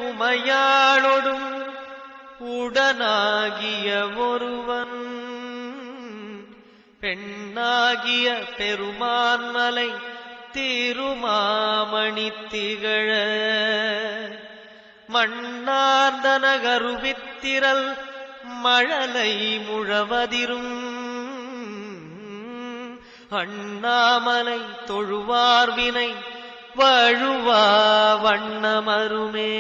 உமையாளொடும் உடனாகிய ஒருவன் பெண்ணாகிய பெருமான்மலை திருமாமணி திகழ மண்ணார்ந்த நகருவித்திரல் மழலை முழவதிரும் அண்ணாமலை தொழுவார்வினை வழுவா வண்ணமருமே.